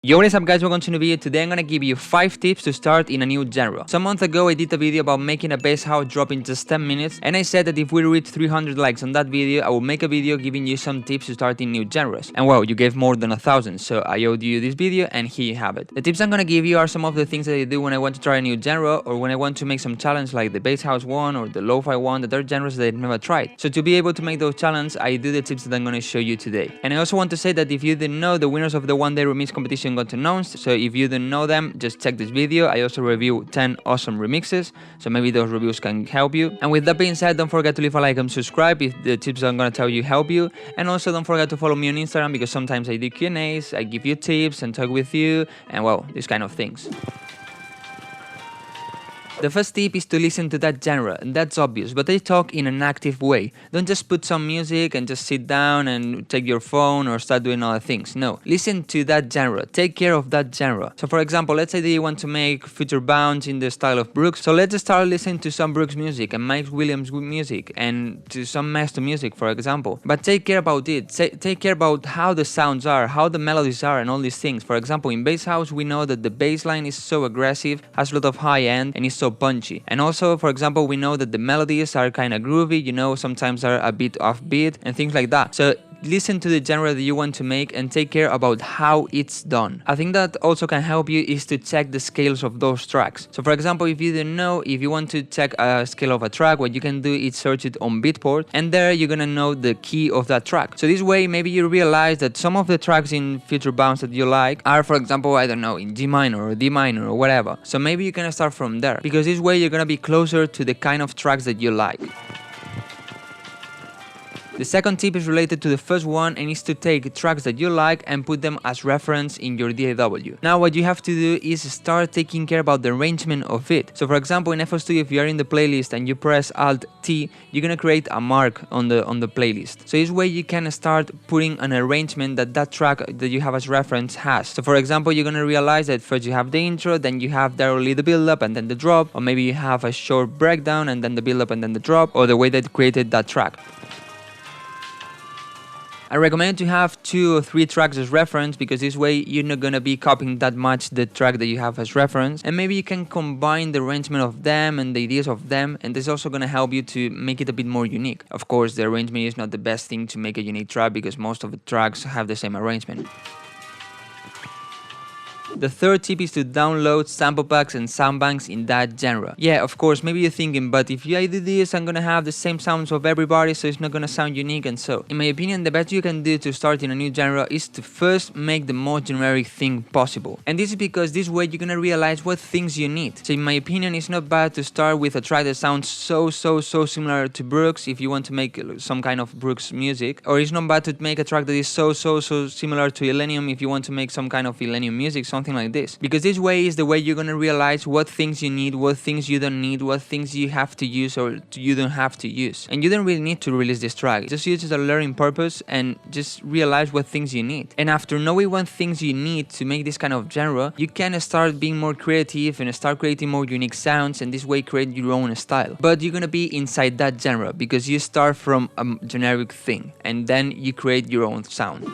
Yo, what is up guys, welcome to a new video. Today I'm gonna give you 5 tips to start in a new genre. Some months ago I did a video about making a bass house drop in just 10 minutes and I said that if we reach 300 likes on that video, I will make a video giving you some tips to start in new genres. And well, you gave more than 1,000, so I owed you this video and here you have it. The tips I'm gonna give you are some of the things that I do when I want to try a new genre or when I want to make some challenge like the bass house one or the lo-fi one, that are genres that I've never tried. So to be able to make those challenges, I do the tips that I'm gonna show you today. And I also want to say that if you didn't know, the winners of the one day remix competition got announced. So if you didn't know them, just check this video. I also review 10 awesome remixes, so maybe those reviews can help you. And with that being said, don't forget to leave a like and subscribe if the tips I'm gonna tell you help you. And also don't forget to follow me on Instagram, because sometimes I do Q&As, I give you tips and talk with you, and well, these kind of things. The first tip is to listen to that genre, and that's obvious, but I talk in an active way. Don't just put some music and just sit down and take your phone or start doing other things. No, listen to that genre, take care of that genre. So for example, let's say that you want to make future bounce in the style of Brooks, so let's just start listening to some Brooks music and Mike Williams music and to some Master music, for example. But take care about it, take care about how the sounds are, how the melodies are and all these things. For example, in bass house we know that the bass line is so aggressive, has a lot of high end and is so punchy. And also, for example, we know that the melodies are kind of groovy, you know, sometimes are a bit offbeat and things like that. So listen to the genre that you want to make and take care about how it's done. I think that also can help you is to check the scales of those tracks. So for example, if you didn't know, if you want to check a scale of a track, what you can do is search it on Beatport, and there you're gonna know the key of that track. So this way maybe you realize that some of the tracks in Future Bounce that you like are, for example, I don't know, in G minor or D minor or whatever. So maybe you can start from there, because this way you're gonna be closer to the kind of tracks that you like. The second tip is related to the first one, and is to take tracks that you like and put them as reference in your DAW. Now what you have to do is start taking care about the arrangement of it. So for example, in FL Studio, if you are in the playlist and you press Alt-T, you're gonna create a mark on the playlist. So this way you can start putting an arrangement that track that you have as reference has. So for example, you're gonna realize that first you have the intro, then you have directly the build-up and then the drop, or maybe you have a short breakdown and then the build-up and then the drop, or the way that created that track. I recommend to have 2 or 3 tracks as reference, because this way you're not gonna be copying that much the track that you have as reference, and maybe you can combine the arrangement of them and the ideas of them, and this is also gonna help you to make it a bit more unique. Of course, the arrangement is not the best thing to make a unique track, because most of the tracks have the same arrangement. The third tip is to download sample packs and sound banks in that genre. Yeah, of course, maybe you're thinking, but if I do this, I'm gonna have the same sounds of everybody, so it's not gonna sound unique. And so, in my opinion, the best you can do to start in a new genre is to first make the most generic thing possible. And this is because this way you're gonna realize what things you need. So in my opinion, it's not bad to start with a track that sounds so similar to Brooks if you want to make some kind of Brooks music, or it's not bad to make a track that is so similar to Illenium if you want to make some kind of Illenium music, something like this. Because this way is the way you're gonna realize what things you need, what things you don't need, what things you have to use or you don't have to use. And you don't really need to release this track, just use it as a learning purpose and just realize what things you need. And after knowing what things you need to make this kind of genre, you can start being more creative and start creating more unique sounds, and this way create your own style. But you're gonna be inside that genre, because you start from a generic thing and then you create your own sound.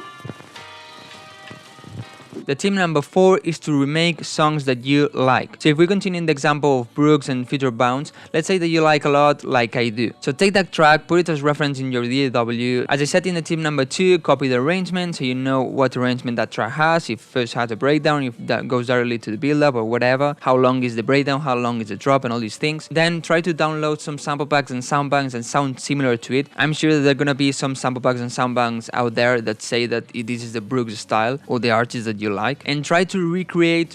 The tip number 4 is to remake songs that you like. So if we continue in the example of Brooks and Future Bounce, let's say that you like a lot, like I do. So take that track, put it as reference in your DAW. As I said in the tip number 2, copy the arrangement so you know what arrangement that track has, if first has a breakdown, if that goes directly to the build-up or whatever, how long is the breakdown, how long is the drop and all these things. Then try to download some sample packs and sound banks and sound similar to it. I'm sure that there are gonna be some sample packs and sound banks out there that say that this is the Brooks style or the artist that you like, and try to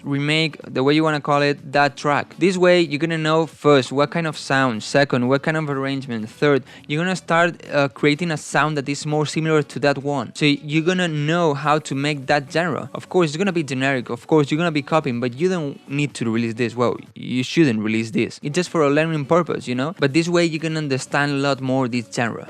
remake, the way you want to call it, that track. This way you're gonna know first what kind of sound, second what kind of arrangement, third you're gonna start creating a sound that is more similar to that one. So you're gonna know how to make that genre. Of course it's gonna be generic, of course you're gonna be copying, but you don't need to release this. Well, you shouldn't release this, it's just for a learning purpose, you know. But this way you can understand a lot more this genre.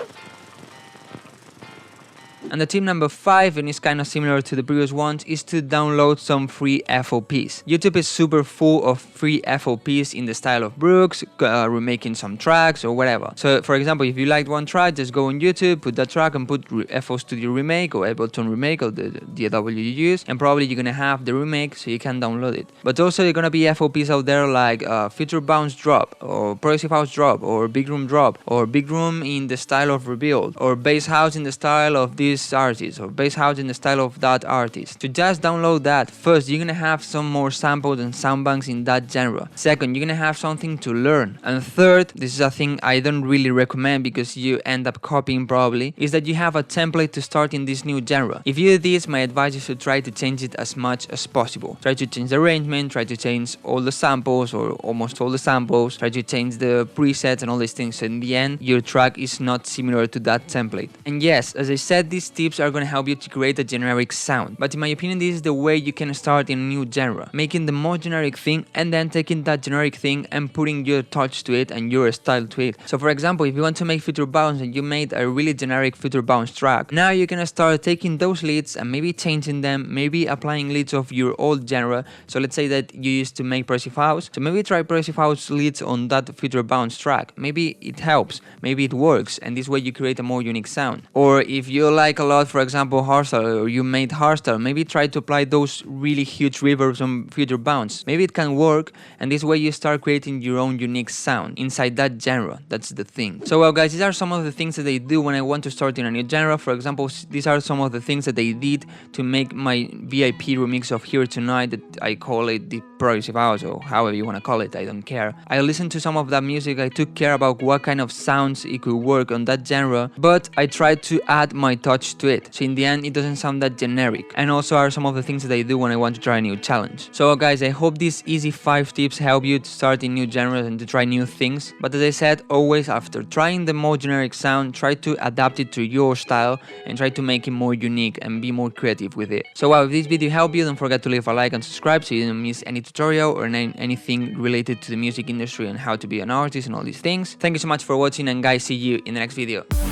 And the tip number 5, and it's kind of similar to the previous ones, is to download some free FOPs. YouTube is super full of free FOPs in the style of Brooks, remaking some tracks or whatever. So for example, if you liked one track, just go on YouTube, put that track and put FL Studio Remake or Ableton Remake or the DAW you use, and probably you're gonna have the remake so you can download it. But also you're gonna be FOPs out there like Future Bounce Drop or Progressive House Drop or Big Room Drop or Big Room in the style of Rebuild or Bass House in the style of this artist or Bass House in the style of that artist. To just download that, first you're gonna have some more samples and sound banks in that genre. Second, you're gonna have something to learn. And third, this is a thing I don't really recommend because you end up copying probably, is that you have a template to start in this new genre. If you do this, my advice is to try to change it as much as possible. Try to change the arrangement, try to change all the samples or almost all the samples, try to change the presets and all these things, so in the end your track is not similar to that template. And yes, as I said, these tips are going to help you to create a generic sound, but in my opinion this is the way you can start in a new genre, making the most generic thing and then taking that generic thing and putting your touch to it and your style to it. So for example, if you want to make Future Bounce and you made a really generic Future Bounce track, now you're gonna start taking those leads and maybe changing them, maybe applying leads of your old genre. So let's say that you used to make Progressive House, so maybe try Progressive House leads on that Future Bounce track. Maybe it helps, maybe it works, and this way you create a more unique sound. Or if you like a lot, for example, hardstyle, or you made hardstyle, maybe try to apply those really huge reverbs on Future Bounce. Maybe it can work, and this way you start creating your own unique sound inside that genre. That's the thing. So well guys, these are some of the things that I do when I want to start in a new genre. For example, these are some of the things that I did to make my VIP remix of Here Tonight, that I call it the Progressive House or however you want to call it, I don't care. I listened to some of that music, I took care about what kind of sounds it could work on that genre, but I tried to add my touch to it, so in the end it doesn't sound that generic. And also are some of the things that I do when I want to try a new challenge. So guys, I hope these easy 5 tips help you to start in new genres and to try new things, but as I said, always after trying the more generic sound, try to adapt it to your style and try to make it more unique and be more creative with it. So if this video helped you, don't forget to leave a like and subscribe so you don't miss any tutorial or anything related to the music industry and how to be an artist and all these things. Thank you so much for watching, and guys, see you in the next video.